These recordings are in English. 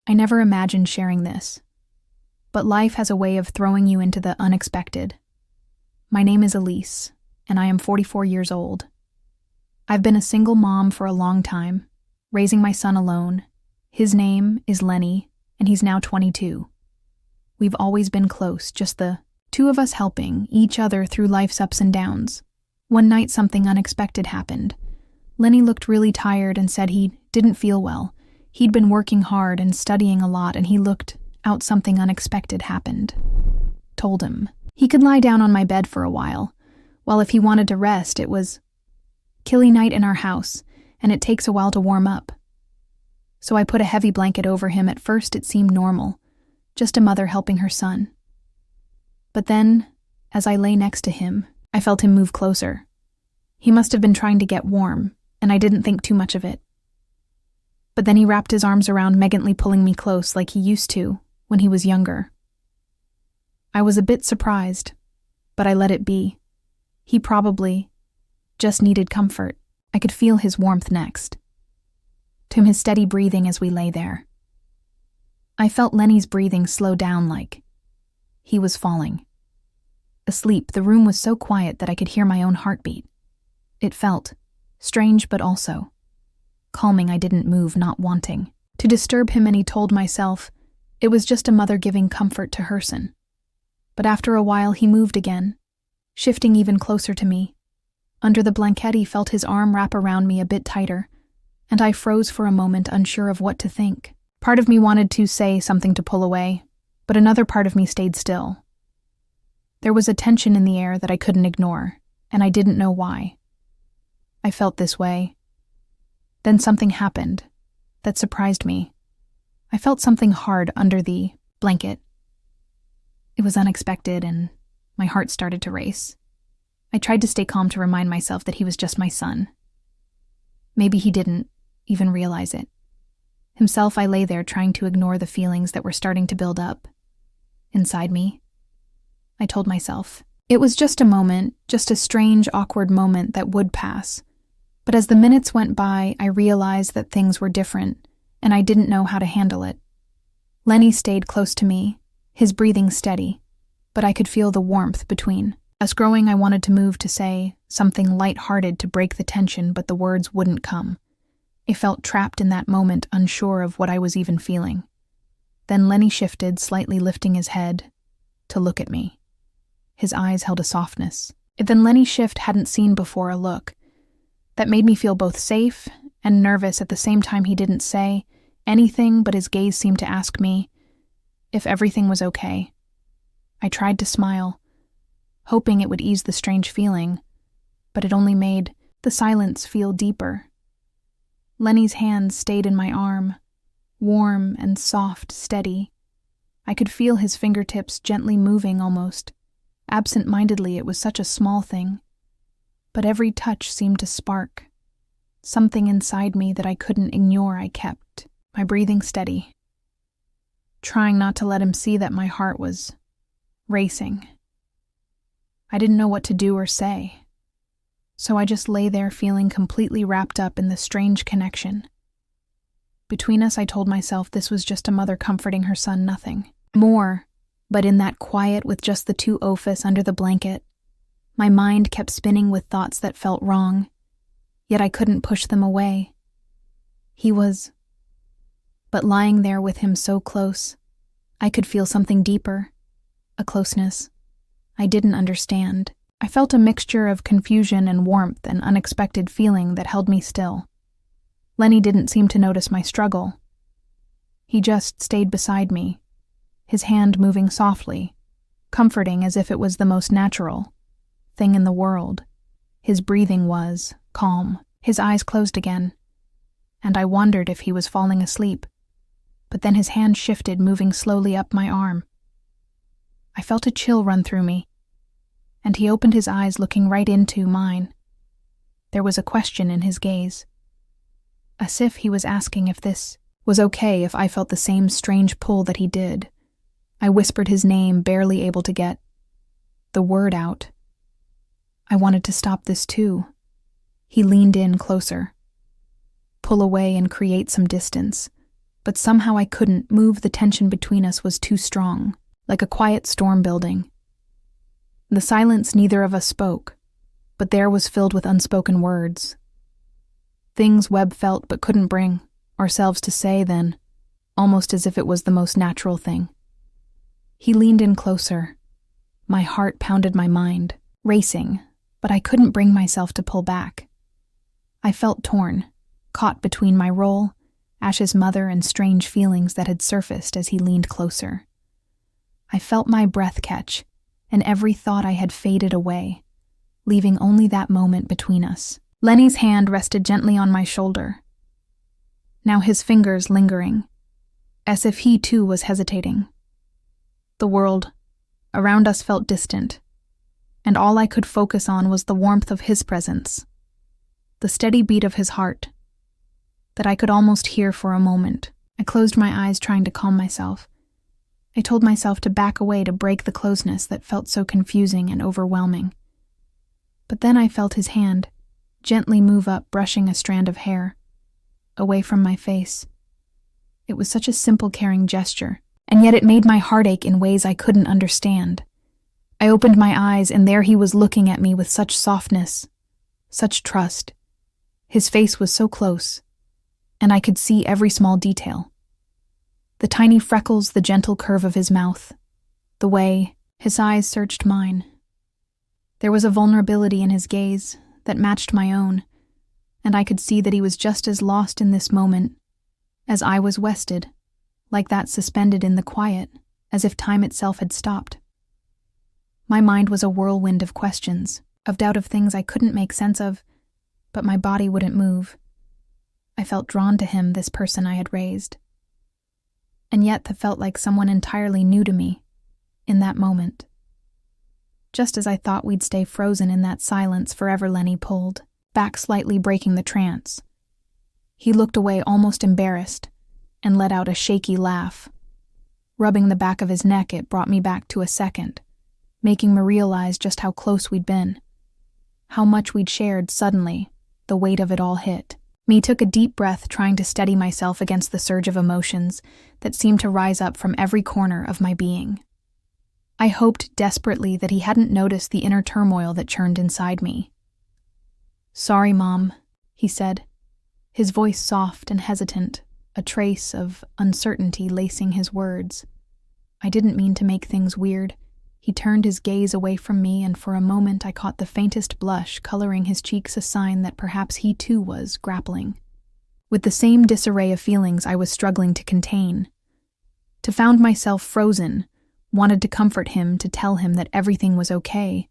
I never imagined sharing this, but life has a way of throwing you into the unexpected. My name is Elise, and I am 44 years old. I've been a single mom for a long time, raising my son alone. His name is Lenny, and he's now 22. We've always been close, just the two of us helping each other through life's ups and downs. One night something unexpected happened. Lenny looked really tired and said he didn't feel well. He'd been working hard and studying a lot, and he looked out. Something unexpected happened. Told him he could lie down on my bed for a while. Well, if he wanted to rest, it was chilly night in our house, and it takes a while to warm up. So I put a heavy blanket over him. At first it seemed normal, just a mother helping her son. But then, as I lay next to him, I felt him move closer. He must have been trying to get warm, and I didn't think too much of it. But then he wrapped his arms around me, gently pulling me close like he used to when he was younger. I was a bit surprised, but I let it be. He probably just needed comfort. I could feel his warmth next, to his steady breathing as we lay there. I felt Lenny's breathing slow down, like he was falling asleep. The room was so quiet that I could hear my own heartbeat. It felt strange, but also calming. I didn't move, not wanting to disturb him, and he told myself it was just a mother giving comfort to her son. But after a while he moved again, shifting even closer to me. Under the blanket he felt his arm wrap around me a bit tighter, and I froze for a moment, unsure of what to think. Part of me wanted to say something to pull away, but another part of me stayed still. There was a tension in the air that I couldn't ignore, and I didn't know why. I felt this way. Then something happened that surprised me. I felt something hard under the blanket. It was unexpected, and my heart started to race. I tried to stay calm to remind myself that he was just my son. Maybe he didn't even realize it. Himself, I lay there trying to ignore the feelings that were starting to build up inside me. I told myself it was just a moment, just a strange, awkward moment that would pass. But as the minutes went by, I realized that things were different, and I didn't know how to handle it. Lenny stayed close to me, his breathing steady, but I could feel the warmth between us growing. I wanted to move, to say something light-hearted to break the tension, but the words wouldn't come. I felt trapped in that moment, unsure of what I was even feeling. Then Lenny shifted, slightly lifting his head to look at me. His eyes held a softness. Then Lenny's shift hadn't seen before, a look that made me feel both safe and nervous at the same time. He didn't say anything, but his gaze seemed to ask me if everything was okay. I tried to smile, hoping it would ease the strange feeling, but it only made the silence feel deeper. Lenny's hands stayed in my arm, warm and soft, steady. I could feel his fingertips gently moving, almost absent-mindedly. It was such a small thing, but every touch seemed to spark something inside me that I couldn't ignore. I kept my breathing steady, trying not to let him see that my heart was racing. I didn't know what to do or say, so I just lay there feeling completely wrapped up in the strange connection between us. I told myself this was just a mother comforting her son, nothing more. But in that quiet, with just the two of us under the blanket, my mind kept spinning with thoughts that felt wrong, yet I couldn't push them away. But lying there with him so close, I could feel something deeper, a closeness I didn't understand. I felt a mixture of confusion and warmth, and unexpected feeling that held me still. Lenny didn't seem to notice my struggle. He just stayed beside me, his hand moving softly, comforting as if it was the most natural thing in the world. His breathing was calm. His eyes closed again, and I wondered if he was falling asleep. But then his hand shifted, moving slowly up my arm. I felt a chill run through me, and he opened his eyes, looking right into mine. There was a question in his gaze, as if he was asking if this was okay, if I felt the same strange pull that he did. I whispered his name, barely able to get the word out. I wanted to stop this too. He leaned in closer, pull away and create some distance, but somehow I couldn't move. The tension between us was too strong, like a quiet storm building. The silence neither of us spoke, but there was filled with unspoken words. Things Webb felt but couldn't bring ourselves to say then, almost as if it was the most natural thing. He leaned in closer. My heart pounded, my mind racing, but I couldn't bring myself to pull back. I felt torn, caught between my role, Ash's mother, and strange feelings that had surfaced as he leaned closer. I felt my breath catch, and every thought I had faded away, leaving only that moment between us. Lenny's hand rested gently on my shoulder, now his fingers lingering, as if he too was hesitating. The world around us felt distant, and all I could focus on was the warmth of his presence, the steady beat of his heart that I could almost hear for a moment. I closed my eyes, trying to calm myself. I told myself to back away, to break the closeness that felt so confusing and overwhelming. But then I felt his hand gently move up, brushing a strand of hair away from my face. It was such a simple, caring gesture, and yet it made my heart ache in ways I couldn't understand. I opened my eyes, and there he was, looking at me with such softness, such trust. His face was so close, and I could see every small detail. The tiny freckles, the gentle curve of his mouth, the way his eyes searched mine. There was a vulnerability in his gaze that matched my own, and I could see that he was just as lost in this moment as I was vested, like that, suspended in the quiet, as if time itself had stopped. My mind was a whirlwind of questions, of doubt, of things I couldn't make sense of, but my body wouldn't move. I felt drawn to him, this person I had raised. And yet that felt like someone entirely new to me, in that moment. Just as I thought we'd stay frozen in that silence forever, Lenny pulled back slightly, breaking the trance. He looked away, almost embarrassed, and let out a shaky laugh. Rubbing the back of his neck, it brought me back to a second, making me realize just how close we'd been, how much we'd shared. Suddenly, the weight of it all hit. Me took a deep breath, trying to steady myself against the surge of emotions that seemed to rise up from every corner of my being. I hoped desperately that he hadn't noticed the inner turmoil that churned inside me. "Sorry, Mom," he said, his voice soft and hesitant, a trace of uncertainty lacing his words. "I didn't mean to make things weird." He turned his gaze away from me, and for a moment I caught the faintest blush coloring his cheeks, a sign that perhaps he too was grappling with the same disarray of feelings I was struggling to contain. To found myself frozen, wanted to comfort him, to tell him that everything was okay,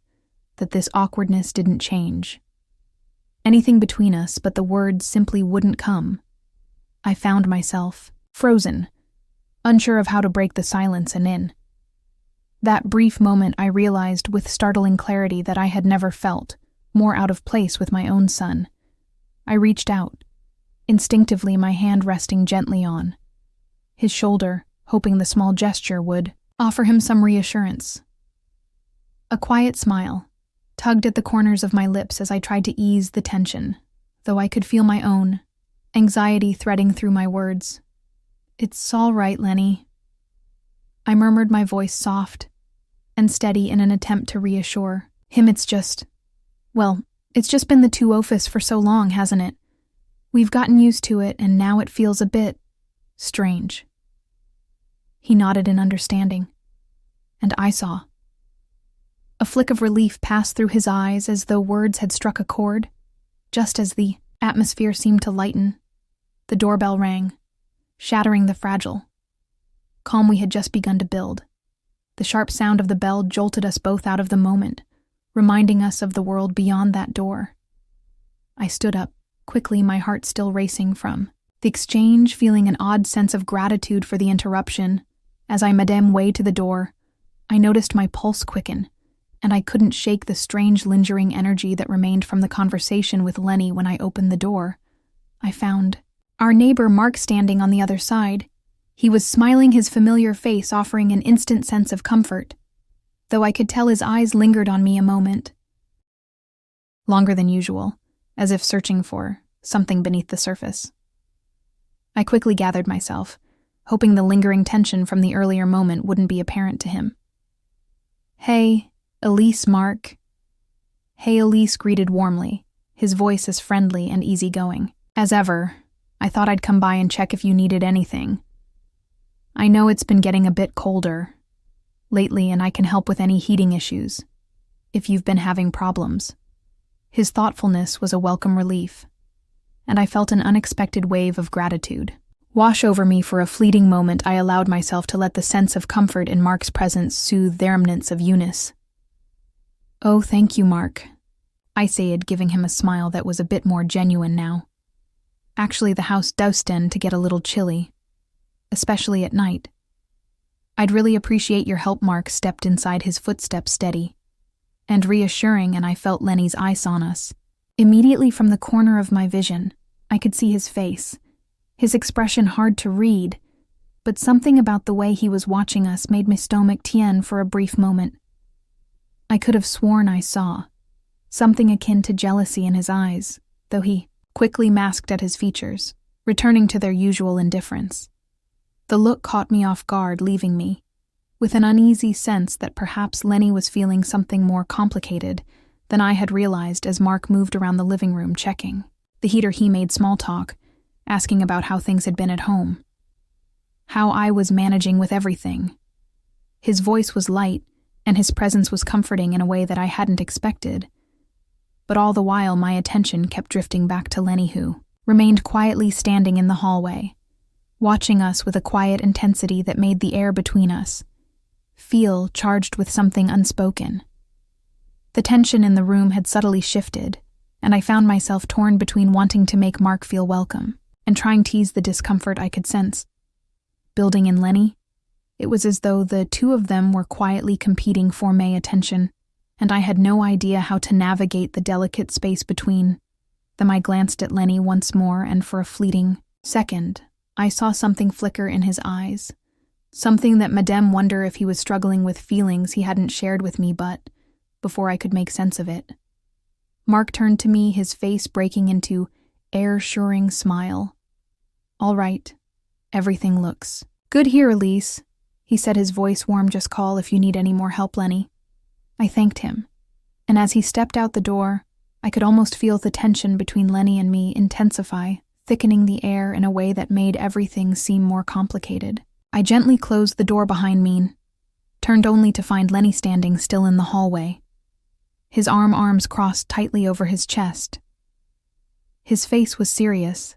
that this awkwardness didn't change anything between us, but the words simply wouldn't come. I found myself frozen, unsure of how to break the silence, and in that brief moment I realized with startling clarity that I had never felt more out of place with my own son. I reached out, instinctively, my hand resting gently on his shoulder, hoping the small gesture would offer him some reassurance. A quiet smile tugged at the corners of my lips as I tried to ease the tension, though I could feel my own anxiety threading through my words. "It's all right, Lenny," I murmured, my voice soft and steady in an attempt to reassure him. It's just been the two of us for so long, hasn't it? We've gotten used to it, and now it feels a bit strange." He nodded in understanding, and I saw a flick of relief pass through his eyes, as though words had struck a chord. Just as the atmosphere seemed to lighten, the doorbell rang, shattering the fragile calm we had just begun to build. The sharp sound of the bell jolted us both out of the moment, reminding us of the world beyond that door. I stood up, quickly, my heart still racing from the exchange, feeling an odd sense of gratitude for the interruption. As I made my way to the door, I noticed my pulse quicken, and I couldn't shake the strange lingering energy that remained from the conversation with Lenny. When I opened the door, I found our neighbor Mark standing on the other side. He was smiling, his familiar face offering an instant sense of comfort, though I could tell his eyes lingered on me a moment longer than usual, as if searching for something beneath the surface. I quickly gathered myself, hoping the lingering tension from the earlier moment wouldn't be apparent to him. "Hey, Elise, Mark." Hey, Elise greeted warmly, his voice as friendly and easygoing. "As ever, I thought I'd come by and check if you needed anything. I know it's been getting a bit colder lately, and I can help with any heating issues, if you've been having problems." His thoughtfulness was a welcome relief, and I felt an unexpected wave of gratitude wash over me. For a fleeting moment, I allowed myself to let the sense of comfort in Mark's presence soothe the remnants of Eunice. "Oh, thank you, Mark," I said, giving him a smile that was a bit more genuine now. "Actually, the house does tend to get a little chilly, especially at night. I'd really appreciate your help." Mark stepped inside, his footsteps steady and reassuring, and I felt Lenny's eyes on us. Immediately from the corner of my vision, I could see his face, his expression hard to read, but something about the way he was watching us made my stomach turn for a brief moment. I could have sworn I saw something akin to jealousy in his eyes, though he quickly masked at his features, returning to their usual indifference. The look caught me off guard, leaving me with an uneasy sense that perhaps Lenny was feeling something more complicated than I had realized. As Mark moved around the living room checking the heater, he made small talk, asking about how things had been at home, how I was managing with everything. His voice was light, and his presence was comforting in a way that I hadn't expected. But all the while, my attention kept drifting back to Lenny, who remained quietly standing in the hallway, watching us with a quiet intensity that made the air between us feel charged with something unspoken. The tension in the room had subtly shifted, and I found myself torn between wanting to make Mark feel welcome and trying to ease the discomfort I could sense building in Lenny. It was as though the two of them were quietly competing for my attention, and I had no idea how to navigate the delicate space between them. I glanced at Lenny once more, and for a fleeting second, I saw something flicker in his eyes, something that made me wonder if he was struggling with feelings he hadn't shared with me. But before I could make sense of it, Mark turned to me, his face breaking into reassuring smile. "All right, everything looks good here, Elise," he said, his voice warm. "Just call if you need any more help, Lenny." I thanked him, and as he stepped out the door, I could almost feel the tension between Lenny and me intensify, thickening the air in a way that made everything seem more complicated. I gently closed the door behind me, turned only to find Lenny standing still in the hallway, his arms crossed tightly over his chest. His face was serious,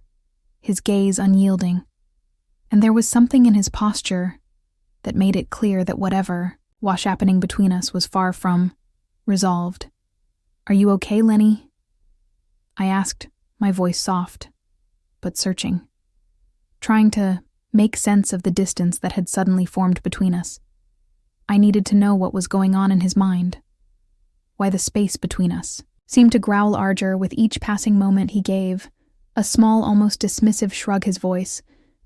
his gaze unyielding, and there was something in his posture that made it clear that whatever was happening between us was far from resolved. "Are you okay, Lenny?" I asked, my voice soft but searching, trying to make sense of the distance that had suddenly formed between us. I needed to know what was going on in his mind, why the space between us seemed to grow larger with each passing moment. He gave a small, almost dismissive shrug, his voice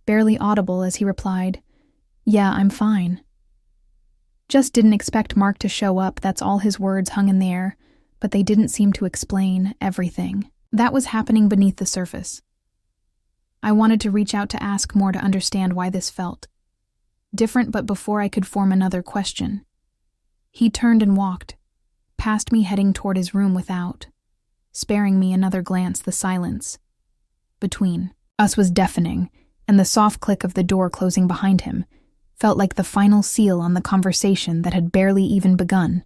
barely audible as he replied, "Yeah, I'm fine." Just didn't expect Mark to show up. That's all. His words hung in the air, but they didn't seem to explain everything that was happening beneath the surface. I wanted to reach out to ask more, to understand why this felt different, but before I could form another question, he turned and walked past me, heading toward his room without sparing me another glance. The silence between us was deafening, and the soft click of the door closing behind him felt like the final seal on the conversation that had barely even begun.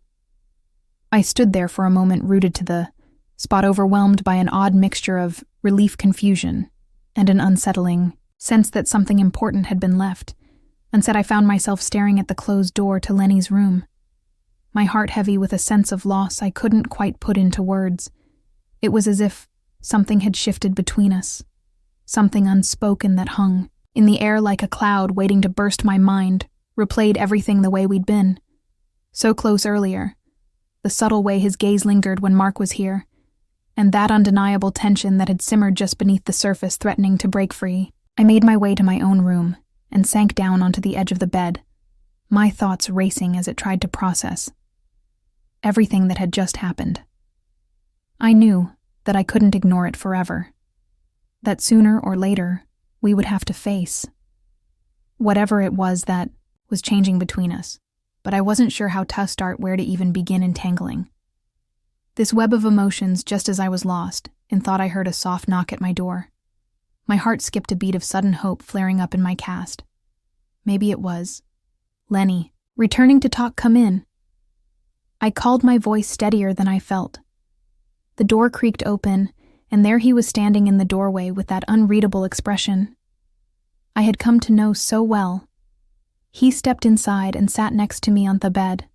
I stood there for a moment, rooted to the spot, overwhelmed by an odd mixture of relief, confusion, and an unsettling sense that something important had been left. Instead, I found myself staring at the closed door to Lenny's room, my heart heavy with a sense of loss I couldn't quite put into words. It was as if something had shifted between us, something unspoken that hung in the air like a cloud waiting to burst. My mind replayed everything the way we'd been so close earlier, the subtle way his gaze lingered when Mark was here, and that undeniable tension that had simmered just beneath the surface, threatening to break free. I made my way to my own room and sank down onto the edge of the bed, my thoughts racing as it tried to process everything that had just happened. I knew that I couldn't ignore it forever, that sooner or later we would have to face whatever it was that was changing between us, but I wasn't sure how to start, where to even begin entangling. This web of emotions just as I was lost and thought I heard a soft knock at my door. My heart skipped a beat of sudden hope flaring up in my cast. Maybe it was Lenny, returning to talk. Come in. I called, my voice steadier than I felt. The door creaked open, and there he was standing in the doorway with that unreadable expression I had come to know so well. He stepped inside and sat next to me on the bed.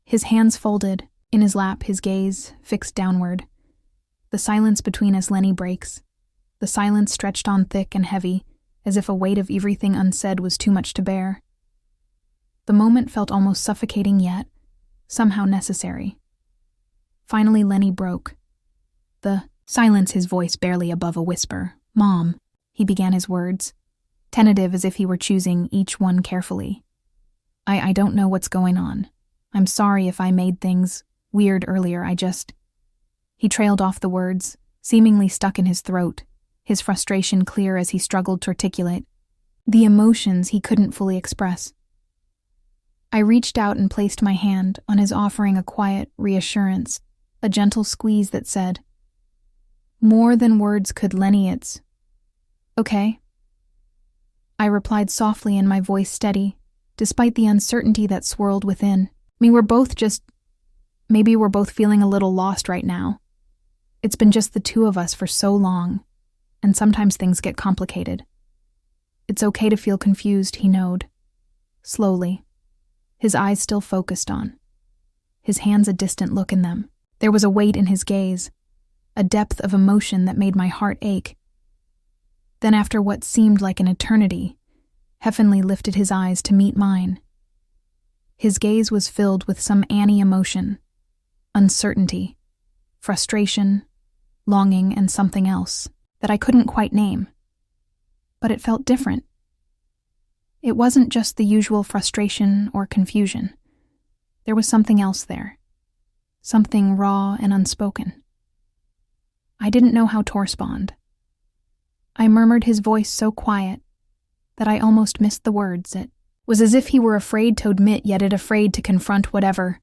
His hands folded, in his lap, his gaze fixed downward. The silence between us, Lenny breaks. The silence stretched on thick and heavy, as if a weight of everything unsaid was too much to bear. The moment felt almost suffocating, yet somehow necessary. Finally, Lenny broke the silence, his voice barely above a whisper. "Mom," he began his words, tentative as if he were choosing each one carefully. I don't know what's going on. I'm sorry if I made things weird earlier. He trailed off the words, seemingly stuck in his throat, his frustration clear as he struggled to articulate the emotions he couldn't fully express. I reached out and placed my hand on his, offering a quiet reassurance, a gentle squeeze that said, "More than words could, Lenny, it's okay." I replied softly, and my voice steady, despite the uncertainty that swirled within. Maybe we're both feeling a little lost right now. It's been just the two of us for so long, and sometimes things get complicated. It's okay to feel confused, he nodded, slowly, his eyes still focused on, his hands a distant look in them. There was a weight in his gaze, a depth of emotion that made my heart ache. Then, after what seemed like an eternity, Heffenly lifted his eyes to meet mine. His gaze was filled with some Annie emotion, uncertainty, frustration, longing, and something else that I couldn't quite name. But it felt different. It wasn't just the usual frustration or confusion. There was something else there, something raw and unspoken. I didn't know how to respond. I murmured, his voice so quiet that I almost missed the words. It was as if he were afraid to admit, yet afraid to confront whatever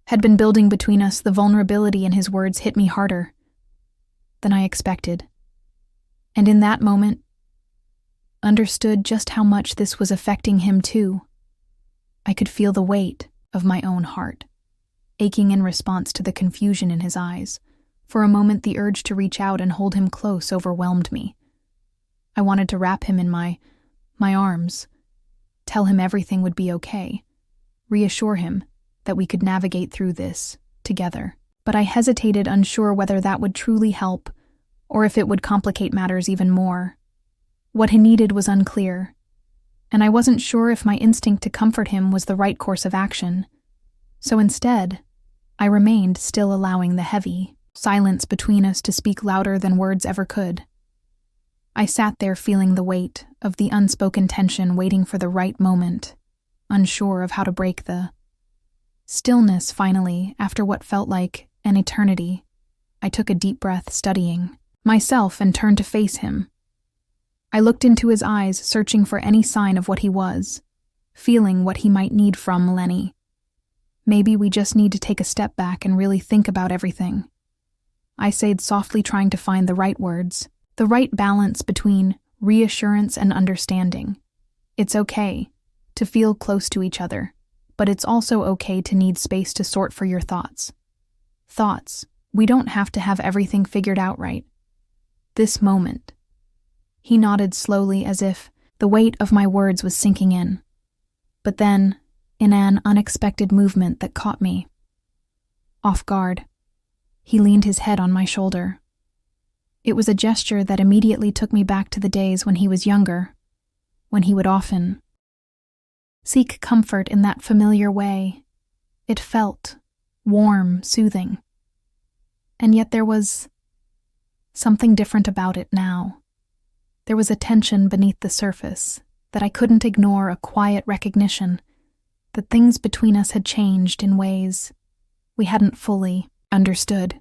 had been building between us. The vulnerability in his words hit me harder than I expected. And in that moment, understood just how much this was affecting him too. I could feel the weight of my own heart, aching in response to the confusion in his eyes. For a moment, the urge to reach out and hold him close overwhelmed me. I wanted to wrap him in my arms, tell him everything would be okay, reassure him that we could navigate through this together. But I hesitated, unsure whether that would truly help or if it would complicate matters even more. What he needed was unclear, and I wasn't sure if my instinct to comfort him was the right course of action. So instead, I remained, still allowing the heavy silence between us to speak louder than words ever could. I sat there feeling the weight of the unspoken tension, waiting for the right moment, unsure of how to break the stillness. Finally, after what felt like an eternity, I took a deep breath, studying myself, and turned to face him. I looked into his eyes, searching for any sign of what he was, feeling what he might need from Lenny. Maybe we just need to take a step back and really think about everything, I said softly, trying to find the right words, the right balance between reassurance and understanding. It's okay to feel close to each other, but it's also okay to need space to sort for your thoughts. We don't have to have everything figured out right this moment. He nodded slowly, as if the weight of my words was sinking in. But then, in an unexpected movement that caught me off guard, he leaned his head on my shoulder. It was a gesture that immediately took me back to the days when he was younger, when he would often seek comfort in that familiar way. It felt warm, soothing. And yet there was something different about it now. There was a tension beneath the surface that I couldn't ignore, a quiet recognition that things between us had changed in ways we hadn't fully understood.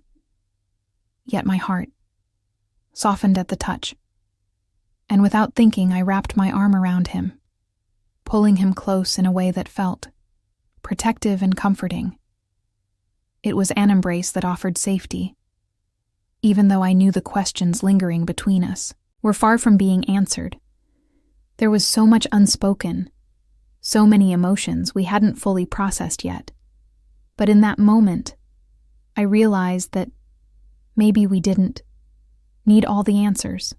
Yet my heart softened at the touch, and without thinking, I wrapped my arm around him, pulling him close in a way that felt protective and comforting. It was an embrace that offered safety, even though I knew the questions lingering between us were far from being answered. There was so much unspoken, so many emotions we hadn't fully processed yet. But in that moment, I realized that maybe we didn't need all the answers.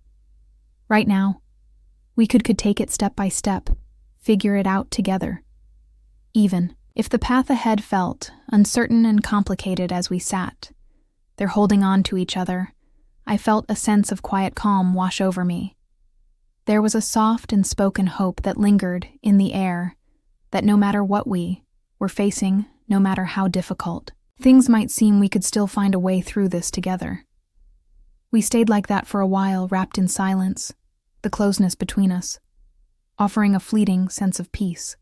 Right now, we could take it step by step, figure it out together. Even if the path ahead felt uncertain and complicated as we sat there holding on to each other, I felt a sense of quiet calm wash over me. There was a soft and spoken hope that lingered in the air, that no matter what we were facing, no matter how difficult things might seem, we could still find a way through this together. We stayed like that for a while, wrapped in silence, the closeness between us, offering a fleeting sense of peace.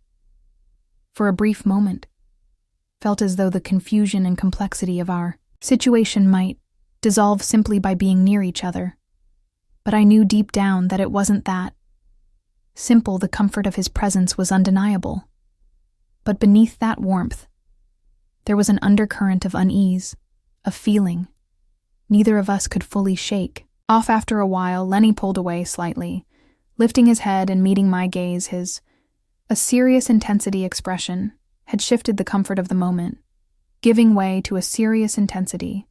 For a brief moment, felt as though the confusion and complexity of our situation might dissolve simply by being near each other. But I knew deep down that it wasn't that. Simple, the comfort of his presence was undeniable. But beneath that warmth, there was an undercurrent of unease, of feeling neither of us could fully shake off. After a while, Lenny pulled away slightly, lifting his head and meeting my gaze. A serious intensity expression had shifted the comfort of the moment, giving way to a serious intensity.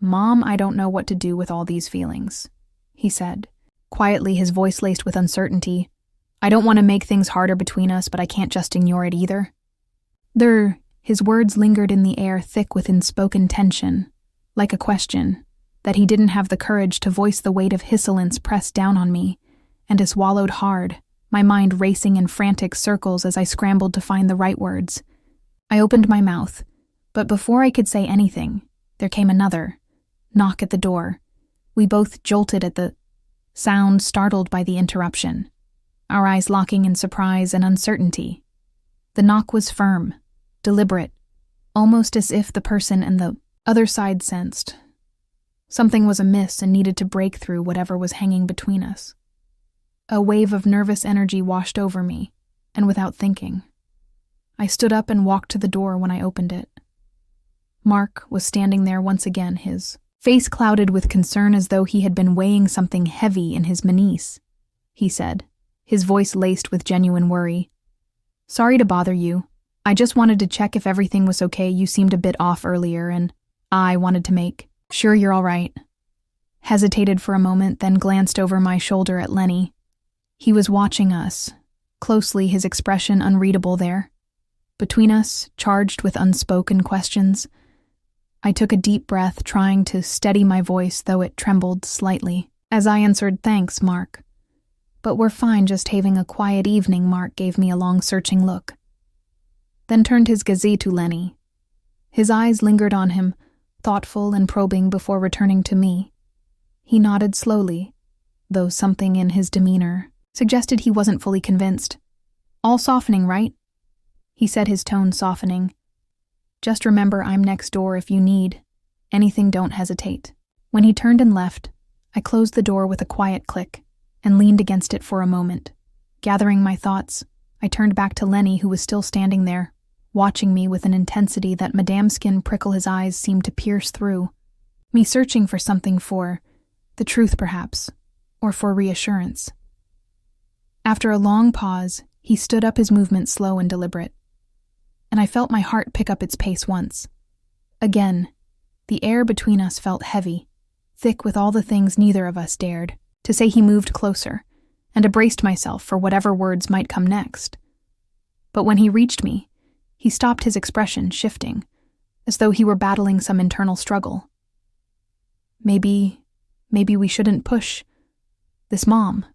"Mom, I don't know what to do with all these feelings," he said, quietly, his voice laced with uncertainty. "I don't want to make things harder between us, but I can't just ignore it either." His words lingered in the air, thick with unspoken tension, like a question that he didn't have the courage to voice. The weight of hissance pressed down on me, and I swallowed hard, my mind racing in frantic circles as I scrambled to find the right words. I opened my mouth, but before I could say anything, there came another knock at the door. We both jolted at the sound, startled by the interruption, our eyes locking in surprise and uncertainty. The knock was firm, deliberate, almost as if the person on the other side sensed something was amiss and needed to break through whatever was hanging between us. A wave of nervous energy washed over me, and without thinking, I stood up and walked to the door. When I opened it, Mark was standing there once again, his face clouded with concern as though he had been weighing something heavy in his valise. He said, his voice laced with genuine worry, "Sorry to bother you. I just wanted to check if everything was okay. You seemed a bit off earlier, and I wanted to make sure you're all right." Hesitated for a moment, then glanced over my shoulder at Lenny. He was watching us closely, his expression unreadable there. Between us, charged with unspoken questions. I took a deep breath, trying to steady my voice, though it trembled slightly, as I answered, "Thanks, Mark. But we're fine, just having a quiet evening." Mark gave me a long, searching look, then turned his gaze to Lenny. His eyes lingered on him, thoughtful and probing, before returning to me. He nodded slowly, though something in his demeanor suggested he wasn't fully convinced. "All softening, right?" he said, his tone softening. "Just remember, I'm next door if you need anything. Don't hesitate." When he turned and left, I closed the door with a quiet click and leaned against it for a moment. Gathering my thoughts, I turned back to Lenny, who was still standing there, watching me with an intensity that Madame's skin prickle. His eyes seemed to pierce through me, searching for something, for the truth perhaps, or for reassurance. After a long pause, he stood up, his movement slow and deliberate, and I felt my heart pick up its pace once. Again, the air between us felt heavy, thick with all the things neither of us dared to say. He moved closer, and I braced myself for whatever words might come next. But when he reached me, he stopped, his expression shifting, as though he were battling some internal struggle. Maybe we shouldn't push this, Mom,"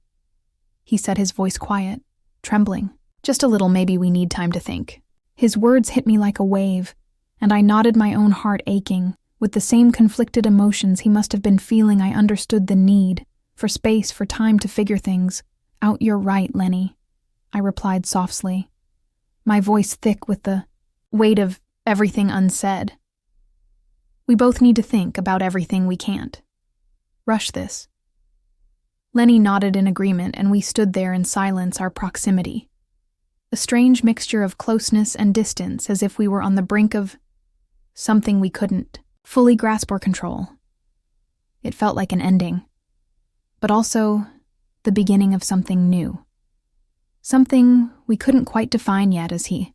he said, his voice quiet, trembling. "Just a little. Maybe we need time to think." His words hit me like a wave, and I nodded, my own heart aching with the same conflicted emotions he must have been feeling. I understood the need for space, for time to figure things out. "You're right, Lenny," I replied softly, my voice thick with the weight of everything unsaid. "We both need to think about everything. We can't rush this." Lenny nodded in agreement, and we stood there in silence, our proximity A strange mixture of closeness and distance, as if we were on the brink of something we couldn't fully grasp or control. It felt like an ending, but also the beginning of something new. Something we couldn't quite define yet. As he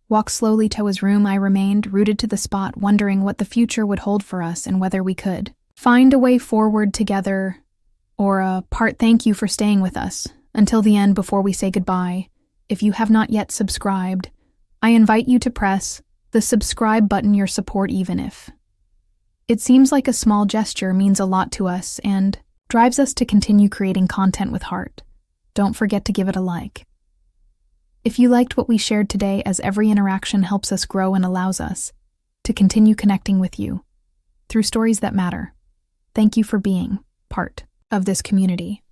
walked slowly to his room, I remained rooted to the spot, wondering what the future would hold for us and whether we could find a way forward together, or a part. Thank you for staying with us until the end. Before we say goodbye, if you have not yet subscribed, I invite you to press the subscribe button. Your support, even if it seems like a small gesture, means a lot to us and drives us to continue creating content with heart. Don't forget to give it a like. If you liked what we shared today, as every interaction helps us grow and allows us to continue connecting with you through stories that matter. Thank you for being part of this community.